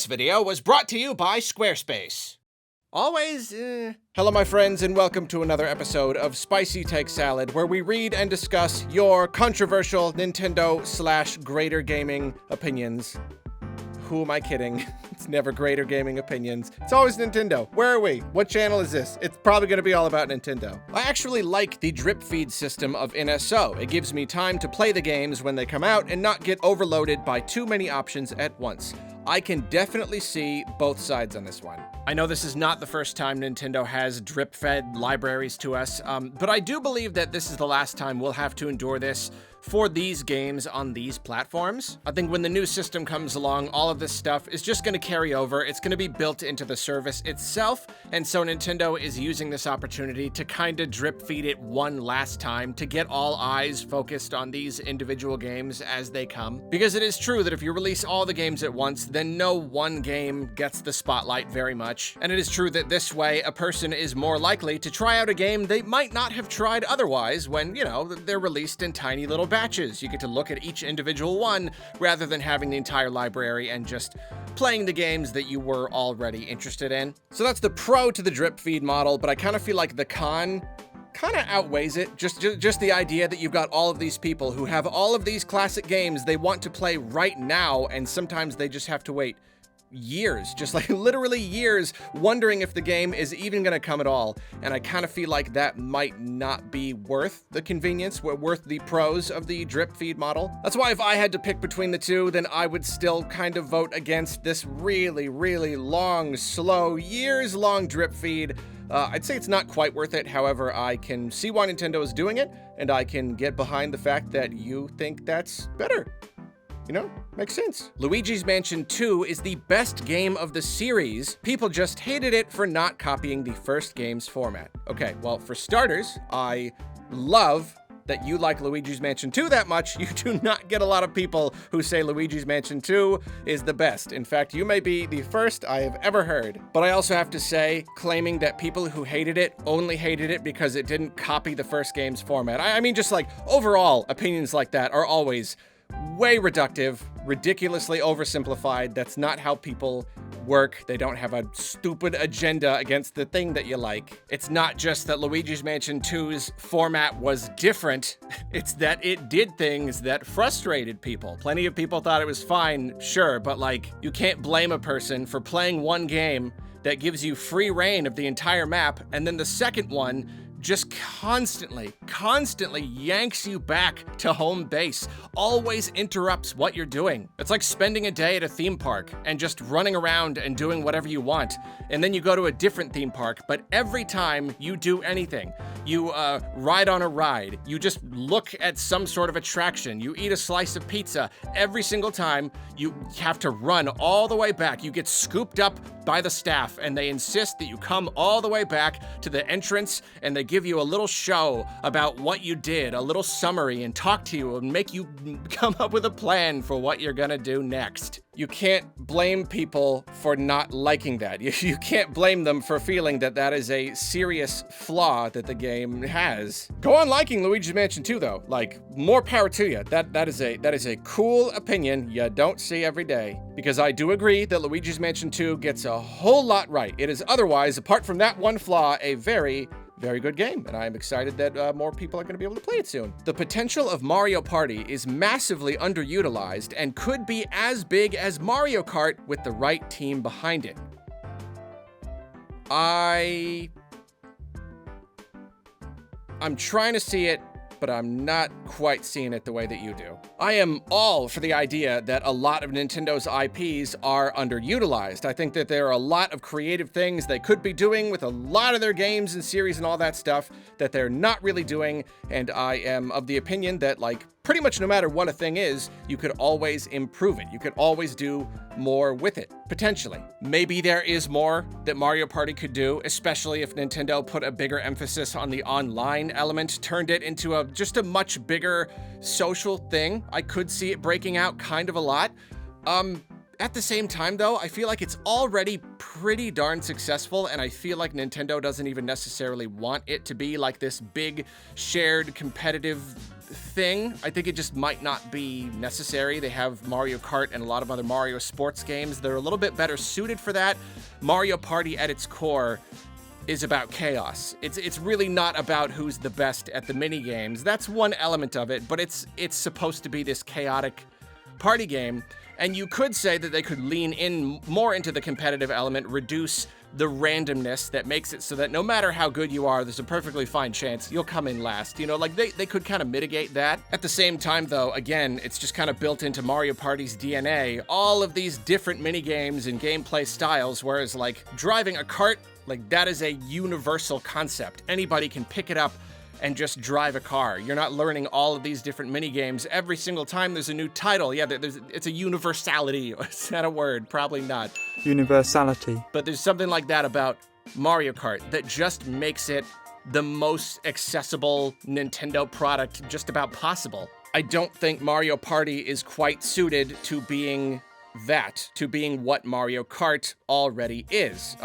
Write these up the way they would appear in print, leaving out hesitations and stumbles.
This video was brought to you by Squarespace. Always, Hello my friends and welcome to another episode of Spicy Take Salad, where we read and discuss your controversial Nintendo/greater gaming opinions. Who am I kidding? It's never greater gaming opinions. It's always Nintendo. Where are we? What channel is this? It's probably going to be all about Nintendo. I actually like the drip feed system of NSO. It gives me time to play the games when they come out and not get overloaded by too many options at once. I can definitely see both sides on this one. I know this is not the first time Nintendo has drip-fed libraries to us, but I do believe that this is the last time we'll have to endure this for these games on these platforms. I think when the new system comes along, all of this stuff is just going to carry over. It's going to be built into the service itself, and so Nintendo is using this opportunity to kind of drip feed it one last time to get all eyes focused on these individual games as they come. Because it is true that if you release all the games at once, then no one game gets the spotlight very much. And it is true that this way, a person is more likely to try out a game they might not have tried otherwise when, you know, they're released in tiny little batches. You get to look at each individual one rather than having the entire library and just playing the games that you were already interested in. So that's the pro to the drip feed model, but I kind of feel like the con kind of outweighs it. Just the idea that you've got all of these people who have all of these classic games they want to play right now, and sometimes they just have to wait years, just like literally years, wondering if the game is even going to come at all. And I kind of feel like that might not be worth the convenience, worth the pros of the drip feed model. That's why if I had to pick between the two, then I would still kind of vote against this really, really long, slow, years-long drip feed. I'd say it's not quite worth it. However, I can see why Nintendo is doing it, and I can get behind the fact that you think that's better. You know, makes sense. Luigi's Mansion 2 is the best game of the series. People just hated it for not copying the first game's format. Okay, well, for starters, I love that you like Luigi's Mansion 2 that much. You do not get a lot of people who say Luigi's Mansion 2 is the best. In fact, you may be the first I have ever heard. But I also have to say, claiming that people who hated it only hated it because it didn't copy the first game's format. I mean, just like overall opinions like that are always way reductive, ridiculously oversimplified. That's not how people work. They don't have a stupid agenda against the thing that you like. It's not just that Luigi's Mansion 2's format was different, it's that it did things that frustrated people. Plenty of people thought it was fine, sure, but like, you can't blame a person for playing one game that gives you free reign of the entire map, and then the second one just constantly yanks you back to home base, always interrupts what you're doing. It's like spending a day at a theme park and just running around and doing whatever you want, and then you go to a different theme park, but every time you do anything, you ride on a ride, you just look at some sort of attraction, you eat a slice of pizza, every single time you have to run all the way back. You get scooped up by the staff and they insist that you come all the way back to the entrance, and they give you a little show about what you did, a little summary, and talk to you and make you come up with a plan for what you're gonna do next. You can't blame people for not liking that. You can't blame them for feeling that that is a serious flaw that the game has. Go on liking Luigi's Mansion 2 though. Like, more power to you. That is a cool opinion you don't see every day. Because I do agree that Luigi's Mansion 2 gets a whole lot right. It is otherwise, apart from that one flaw, a very good game, and I'm excited that more people are going to be able to play it soon. The potential of Mario Party is massively underutilized and could be as big as Mario Kart with the right team behind it. I'm trying to see it, but I'm not quite seeing it the way that you do. I am all for the idea that a lot of Nintendo's IPs are underutilized. I think that there are a lot of creative things they could be doing with a lot of their games and series and all that stuff that they're not really doing, and I am of the opinion that, like, pretty much no matter what a thing is, you could always improve it. You could always do more with it, potentially. Maybe there is more that Mario Party could do, especially if Nintendo put a bigger emphasis on the online element, turned it into just a much bigger social thing. I could see it breaking out kind of a lot. At the same time, though, I feel like it's already pretty darn successful, and I feel like Nintendo doesn't even necessarily want it to be like this big, shared, competitive thing. I think it just might not be necessary. They have Mario Kart and a lot of other Mario sports games. They're a little bit better suited for that. Mario Party, at its core, is about chaos. It's really not about who's the best at the mini games. That's one element of it, but it's supposed to be this chaotic party game. And you could say that they could lean in more into the competitive element, reduce the randomness that makes it so that no matter how good you are, there's a perfectly fine chance you'll come in last. You know, like they could kind of mitigate that. At the same time, though, again, it's just kind of built into Mario Party's DNA, all of these different mini games and gameplay styles, whereas like driving a kart, like that is a universal concept. Anybody can pick it up and just drive a car. You're not learning all of these different mini games every single time there's a new title. Yeah, it's a universality. Is that a word? Probably not. Universality. But there's something like that about Mario Kart that just makes it the most accessible Nintendo product just about possible. I don't think Mario Party is quite suited to being that, to being what Mario Kart already is.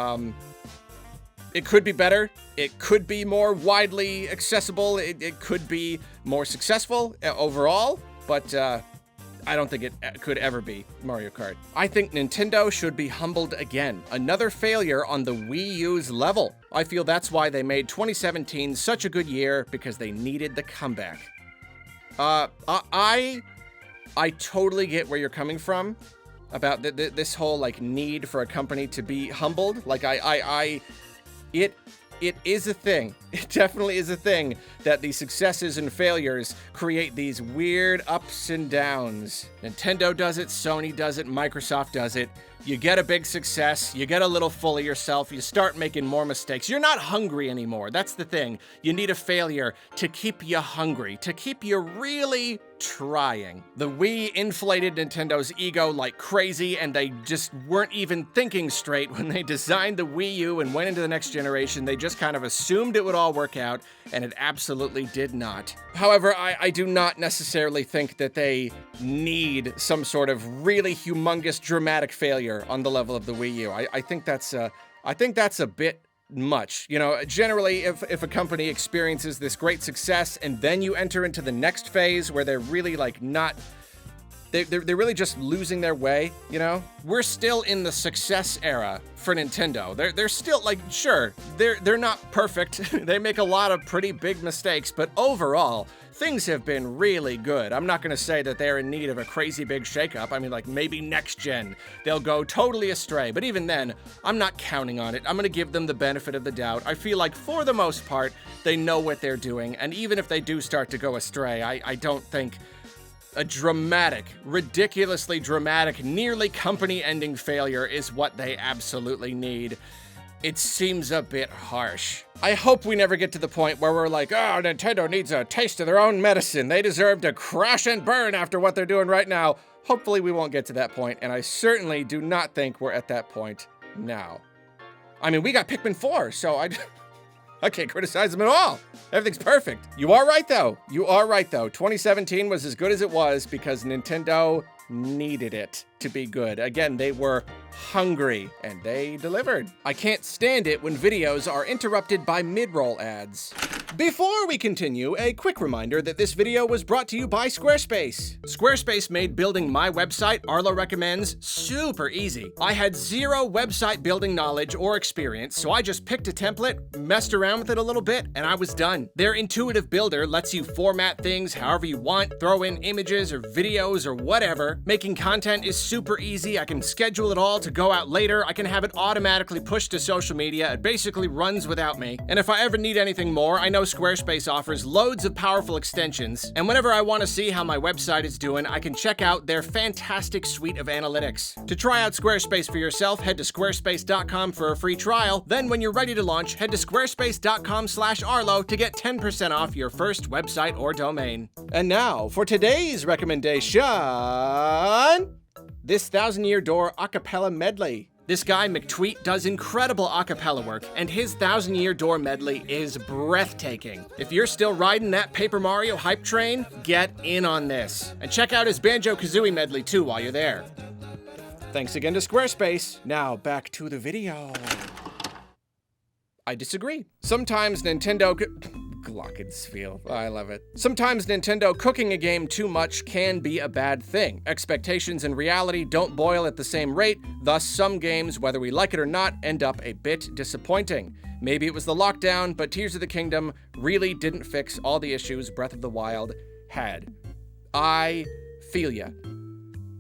It could be better. It could be more widely accessible. It could be more successful overall, but I don't think it could ever be Mario Kart. I think Nintendo should be humbled again. Another failure on the Wii U's level. I feel that's why they made 2017 such a good year, because they needed the comeback. I totally get where you're coming from about this whole like need for a company to be humbled. Like it is a thing. It definitely is a thing that the successes and failures create these weird ups and downs. Nintendo does it, Sony does it, Microsoft does it. You get a big success, you get a little full of yourself, you start making more mistakes. You're not hungry anymore. That's the thing. You need a failure to keep you hungry, to keep you really trying. The Wii inflated Nintendo's ego like crazy, and they just weren't even thinking straight when they designed the Wii U and went into the next generation. They just kind of assumed it would all work out, and it absolutely did not. However, I do not necessarily think that they need some sort of really humongous dramatic failure on the level of the Wii U. I think that's a bit much. You know, generally, if a company experiences this great success and then you enter into the next phase where they're really like not, they're really just losing their way, you know? We're still in the success era for Nintendo. They're still like, sure, they're not perfect. They make a lot of pretty big mistakes, but overall, things have been really good. I'm not gonna say that they're in need of a crazy big shakeup. I mean, like maybe next gen, they'll go totally astray, but even then, I'm not counting on it. I'm gonna give them the benefit of the doubt. I feel like for the most part, they know what they're doing, and even if they do start to go astray, I don't think a dramatic, ridiculously dramatic, nearly company-ending failure is what they absolutely need. It seems a bit harsh. I hope we never get to the point where we're like, oh, Nintendo needs a taste of their own medicine. They deserve to crash and burn after what they're doing right now. Hopefully we won't get to that point, and I certainly do not think we're at that point now. I mean, we got Pikmin 4, so I can't criticize them at all. Everything's perfect. You are right, though. 2017 was as good as it was because Nintendo needed it to be good. Again, they were hungry, and they delivered. I can't stand it when videos are interrupted by mid-roll ads. Before we continue, a quick reminder that this video was brought to you by Squarespace. Squarespace made building my website, Arlo Recommends, super easy. I had zero website building knowledge or experience, so I just picked a template, messed around with it a little bit, and I was done. Their intuitive builder lets you format things however you want, throw in images or videos or whatever. Making content is super easy. I can schedule it all to go out later. I can have it automatically pushed to social media. It basically runs without me. And if I ever need anything more, I know Squarespace offers loads of powerful extensions. And whenever I want to see how my website is doing, I can check out their fantastic suite of analytics. To try out Squarespace for yourself, head to squarespace.com for a free trial. Then when you're ready to launch, head to squarespace.com/Arlo to get 10% off your first website or domain. And now for today's recommendation, this 1,000-Year Door acapella medley. This guy, McTweet, does incredible acapella work, and his 1,000-Year Door medley is breathtaking. If you're still riding that Paper Mario hype train, get in on this. And check out his Banjo-Kazooie medley too while you're there. Thanks again to Squarespace. Now back to the video. I disagree. Sometimes Nintendo Glockenspiel. I love it. Sometimes Nintendo cooking a game too much can be a bad thing. Expectations and reality don't boil at the same rate, thus some games, whether we like it or not, end up a bit disappointing. Maybe it was the lockdown, but Tears of the Kingdom really didn't fix all the issues Breath of the Wild had. I feel ya.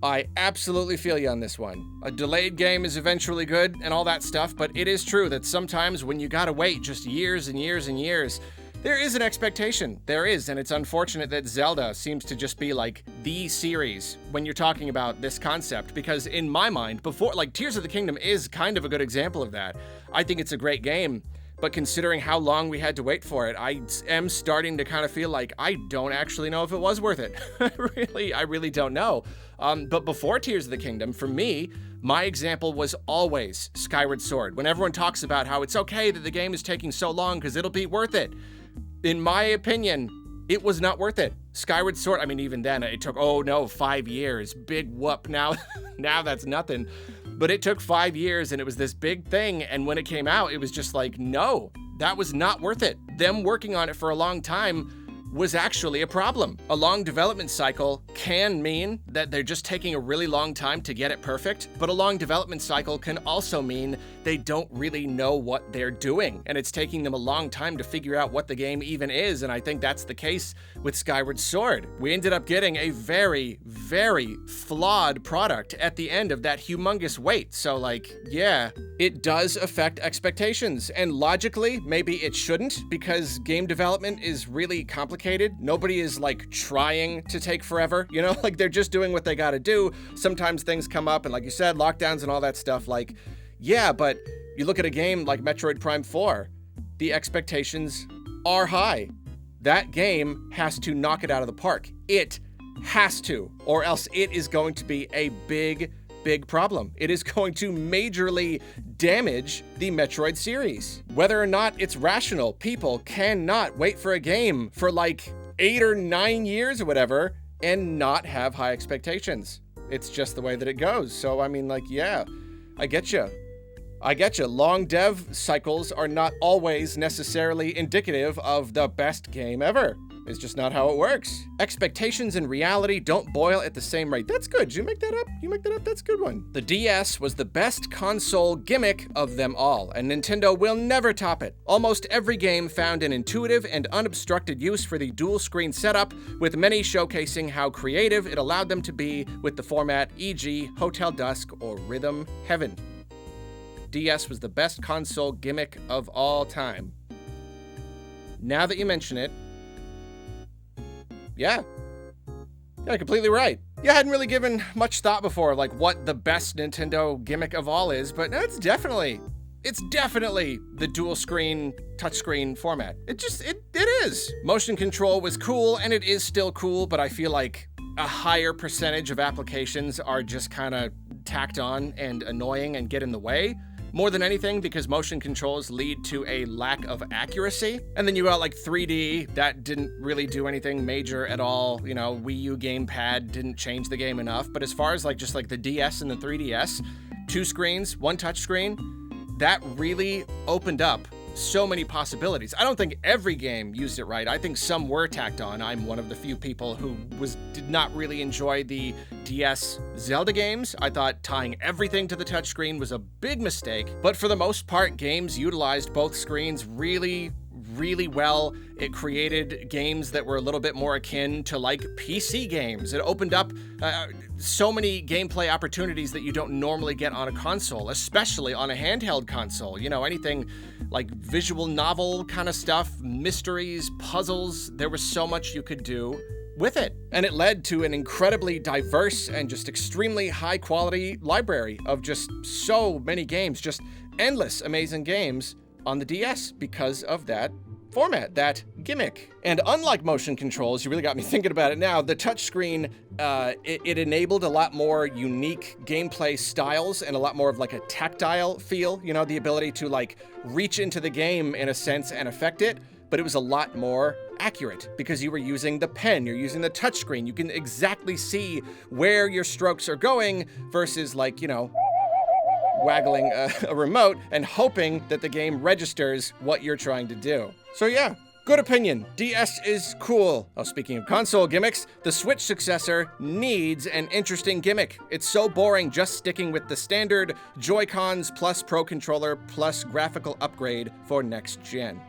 I absolutely feel you on this one. A delayed game is eventually good and all that stuff, but it is true that sometimes when you gotta wait just years and years and years, there is an expectation. There is, and it's unfortunate that Zelda seems to just be like the series when you're talking about this concept, because in my mind, before, like, Tears of the Kingdom is kind of a good example of that. I think it's a great game, but considering how long we had to wait for it, I am starting to kind of feel like I don't actually know if it was worth it. I really don't know. But before Tears of the Kingdom, for me, my example was always Skyward Sword. When everyone talks about how it's okay that the game is taking so long because it'll be worth it, in my opinion, it was not worth it. Skyward Sword, I mean, even then, it took, 5 years. Big whoop. Now that's nothing. But it took 5 years, and it was this big thing, and when it came out, it was just like, no, that was not worth it. Them working on it for a long time was actually a problem. A long development cycle can mean that they're just taking a really long time to get it perfect, but a long development cycle can also mean they don't really know what they're doing, and it's taking them a long time to figure out what the game even is, and I think that's the case with Skyward Sword. We ended up getting a very, very flawed product at the end of that humongous wait, so like, yeah, it does affect expectations, and logically, maybe it shouldn't, because game development is really complicated. Nobody is like trying to take forever, you know, like they're just doing what they gotta do. Sometimes things come up, and like you said, lockdowns and all that stuff, like, yeah, but you look at a game like Metroid Prime 4, the expectations are high. That game has to knock it out of the park. It has to, or else it is going to be a big problem. It is going to majorly damage the Metroid series. Whether or not it's rational, people cannot wait for a game for like 8 or 9 years or whatever and not have high expectations. It's just the way that it goes. So, I mean, like, yeah, I get you. Long dev cycles are not always necessarily indicative of the best game ever. It's just not how it works. Expectations and reality don't boil at the same rate. That's good. Did you make that up? That's a good one. The DS was the best console gimmick of them all, and Nintendo will never top it. Almost every game found an intuitive and unobstructed use for the dual screen setup, with many showcasing how creative it allowed them to be with the format, e.g. Hotel Dusk or Rhythm Heaven. DS was the best console gimmick of all time. Now that you mention it, yeah, completely right. Yeah, I hadn't really given much thought before, like what the best Nintendo gimmick of all is, but it's definitely the dual screen, touchscreen format. It is. Motion control was cool, and it is still cool, but I feel like a higher percentage of applications are just kind of tacked on and annoying and get in the way. More than anything, because motion controls lead to a lack of accuracy. And then you got like 3D, that didn't really do anything major at all. You know, Wii U gamepad didn't change the game enough. But as far as like just like the DS and the 3DS, 2 screens, 1 touch screen, that really opened up so many possibilities. I don't think every game used it right. I think some were tacked on. I'm one of the few people who did not really enjoy the DS Zelda games. I thought tying everything to the touchscreen was a big mistake, but for the most part, games utilized both screens really well. It created games that were a little bit more akin to like PC games. It opened up so many gameplay opportunities that you don't normally get on a console, especially on a handheld console. You know, anything like visual novel kind of stuff, mysteries, puzzles. There was so much you could do with it. And it led to an incredibly diverse and just extremely high quality library of just so many games, just endless amazing games on the DS because of that format, that gimmick. And unlike motion controls, you really got me thinking about it now, the touchscreen, it enabled a lot more unique gameplay styles and a lot more of like a tactile feel, you know, the ability to like reach into the game in a sense and affect it. but it was a lot more accurate because you were using the pen, you're using the touchscreen. You can exactly see where your strokes are going versus like, you know, waggling a remote and hoping that the game registers what you're trying to do. So yeah, good opinion. DS is cool. Oh, speaking of console gimmicks, the Switch successor needs an interesting gimmick. It's so boring just sticking with the standard Joy-Cons plus Pro Controller plus graphical upgrade for next gen.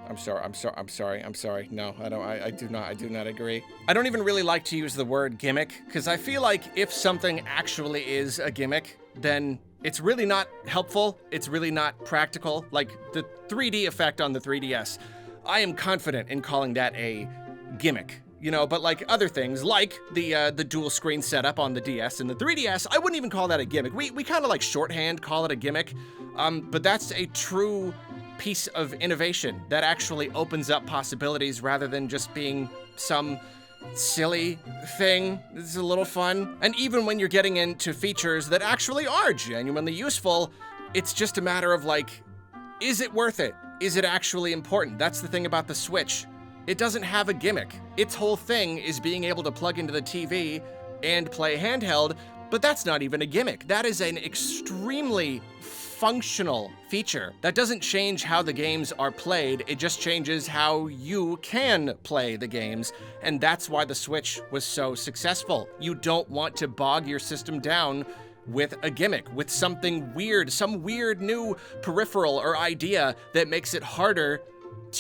I'm sorry. No, I do not agree. I don't even really like to use the word gimmick, because I feel like if something actually is a gimmick, then it's really not helpful. It's really not practical. Like the 3D effect on the 3DS, I am confident in calling that a gimmick. You know, but like other things, like the dual screen setup on the DS and the 3DS, I wouldn't even call that a gimmick. We kind of like shorthand call it a gimmick, but that's a true piece of innovation that actually opens up possibilities rather than just being some silly thing. It's a little fun. And even when you're getting into features that actually are genuinely useful, it's just a matter of like, is it worth it? Is it actually important? That's the thing about the Switch. It doesn't have a gimmick. Its whole thing is being able to plug into the TV and play handheld, but that's not even a gimmick. That is an extremely functional feature. That doesn't change how the games are played, it just changes how you can play the games, and that's why the Switch was so successful. You don't want to bog your system down with a gimmick, with something weird, some weird new peripheral or idea that makes it harder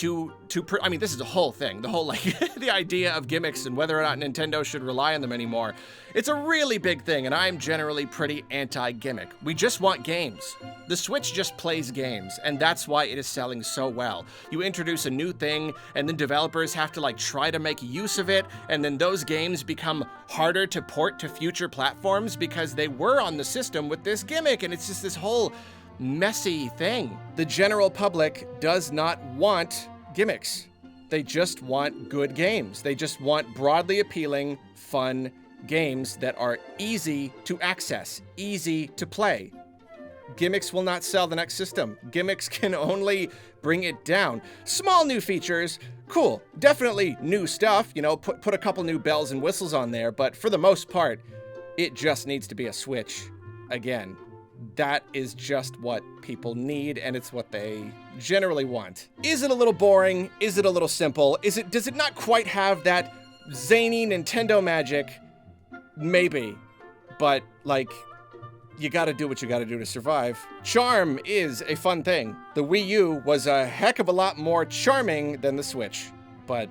I mean, this is a whole thing, the whole, like, the idea of gimmicks and whether or not Nintendo should rely on them anymore. It's a really big thing, and I'm generally pretty anti-gimmick. We just want games. The Switch just plays games, and that's why it is selling so well. You introduce a new thing, and then developers have to, like, try to make use of it, and then those games become harder to port to future platforms because they were on the system with this gimmick, and it's just this whole messy thing. The general public does not want gimmicks. They just want good games. They just want broadly appealing, fun games that are easy to access, easy to play. Gimmicks will not sell the next system. Gimmicks can only bring it down. Small new features, cool. Definitely new stuff, you know, put a couple new bells and whistles on there, but for the most part, it just needs to be a Switch again. That is just what people need, and it's what they generally want. Is it a little boring? Is it a little simple? Does it not quite have that zany Nintendo magic? Maybe. But, like, you gotta do what you gotta do to survive. Charm is a fun thing. The Wii U was a heck of a lot more charming than the Switch, but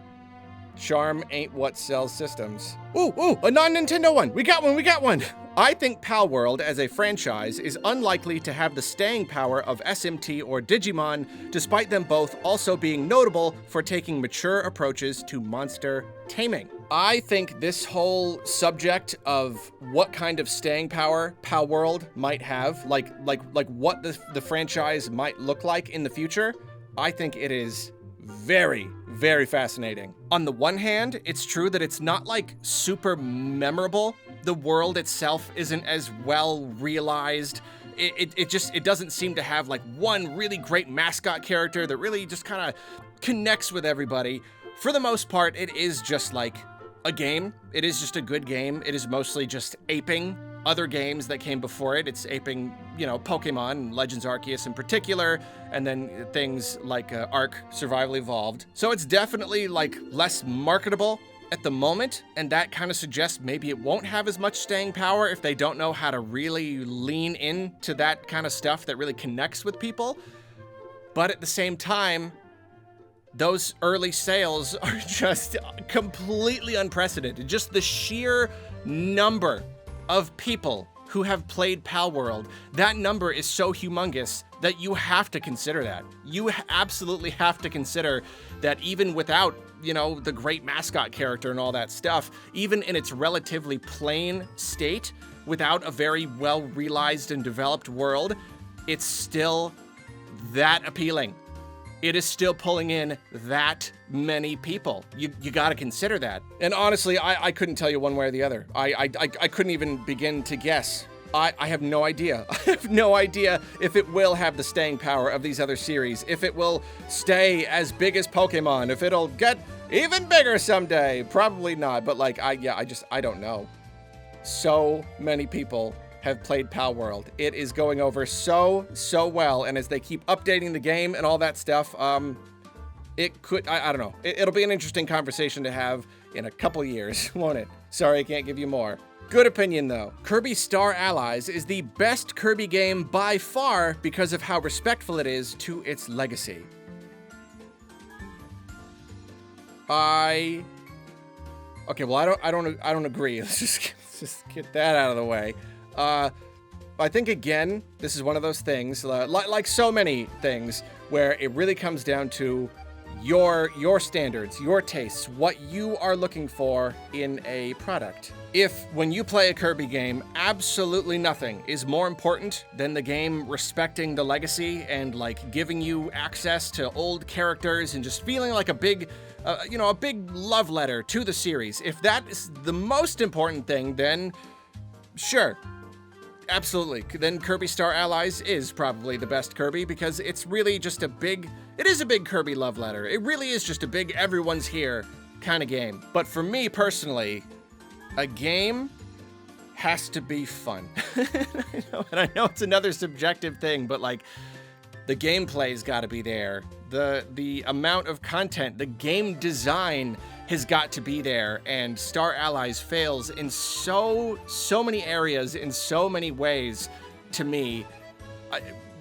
charm ain't what sells systems. Ooh, a non-Nintendo one! We got one! I think Palworld as a franchise is unlikely to have the staying power of SMT or Digimon, despite them both also being notable for taking mature approaches to monster taming. I think this whole subject of what kind of staying power Palworld might have, like what the franchise might look like in the future, I think it is very, very fascinating. On the one hand, it's true that it's not like super memorable. The world itself isn't as well realized. It doesn't seem to have like one really great mascot character that really just kind of connects with everybody. For the most part, it is just like a game. It is just a good game. It is mostly just aping other games that came before it. It's aping, you know, Pokemon and Legends Arceus in particular, and then things like Ark Survival Evolved. So it's definitely like less marketable at the moment, and that kind of suggests maybe it won't have as much staying power if they don't know how to really lean into that kind of stuff that really connects with people. But at the same time, those early sales are just completely unprecedented. Just the sheer number of people who have played Palworld, that number is so humongous that you have to consider that. You absolutely have to consider that even without, you know, the great mascot character and all that stuff, even in its relatively plain state, without a very well realized and developed world, it's still that appealing. It is still pulling in that many people. You gotta consider that. And honestly, I couldn't tell you one way or the other. I couldn't even begin to guess I have no idea. I have no idea if it will have the staying power of these other series, if it will stay as big as Pokemon, if it'll get even bigger someday. Probably not, but like, I don't know. So many people have played Palworld. It is going over so well, and as they keep updating the game and all that stuff, it could, I don't know. It'll be an interesting conversation to have in a couple years, won't it? Sorry, I can't give you more. Good opinion, though. Kirby Star Allies is the best Kirby game by far because of how respectful it is to its legacy. Okay, well, I don't agree. Let's just get that out of the way. I think, again, this is one of those things, like so many things, where it really comes down to your standards, your tastes, what you are looking for in a product. If, when you play a Kirby game, absolutely nothing is more important than the game respecting the legacy and, like, giving you access to old characters and just feeling like a big love letter to the series, if that is the most important thing, then sure. Absolutely. Then Kirby Star Allies is probably the best Kirby because it's really just it is a big Kirby love letter. It really is just a big everyone's here kind of game. But for me personally, a game has to be fun. I know it's another subjective thing, but like the gameplay's got to be there. The amount of content, the game design has got to be there, and Star Allies fails in so many areas, in so many ways, to me,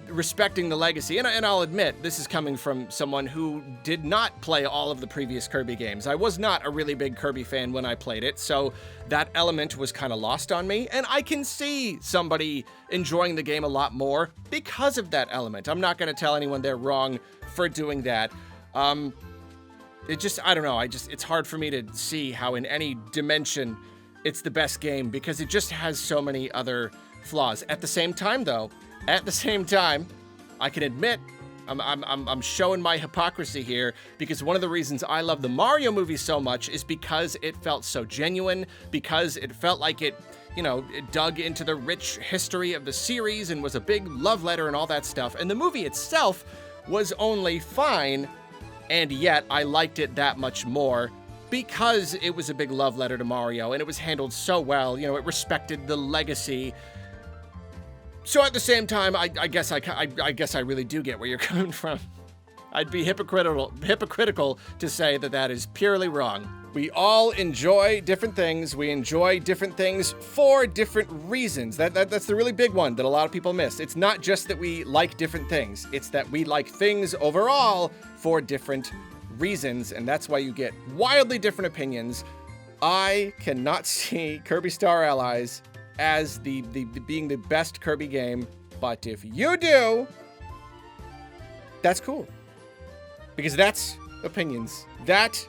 respecting the legacy. And I'll admit, this is coming from someone who did not play all of the previous Kirby games. I was not a really big Kirby fan when I played it, so that element was kind of lost on me, and I can see somebody enjoying the game a lot more because of that element. I'm not going to tell anyone they're wrong for doing that. I don't know, it's hard for me to see how in any dimension it's the best game because it just has so many other flaws. At the same time, though, I can admit I'm showing my hypocrisy here because one of the reasons I love the Mario movie so much is because it felt so genuine, because it felt like it dug into the rich history of the series and was a big love letter and all that stuff. And the movie itself was only fine, and yet I liked it that much more because it was a big love letter to Mario and it was handled so well. It respected the legacy. So at the same time, I guess I really do get where you're coming from. I'd be hypocritical to say that is purely wrong. We all enjoy different things. We enjoy different things for different reasons. That's the really big one that a lot of people miss. It's not just that we like different things. It's that we like things overall for different reasons, and that's why you get wildly different opinions. I cannot see Kirby Star Allies as the being the best Kirby game, but if you do, that's cool. Because that's opinions. That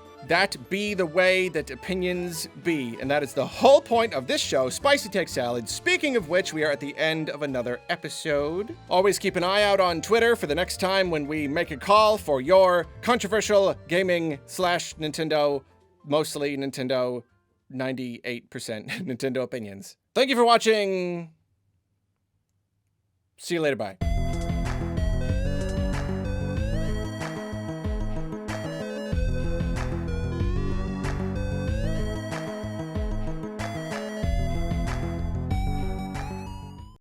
be the way that opinions be. And that is the whole point of this show, Spicy Take Salad. Speaking of which, we are at the end of another episode. Always keep an eye out on Twitter for the next time when we make a call for your controversial gaming / Nintendo, mostly Nintendo, 98% Nintendo opinions. Thank you for watching. See you later, bye.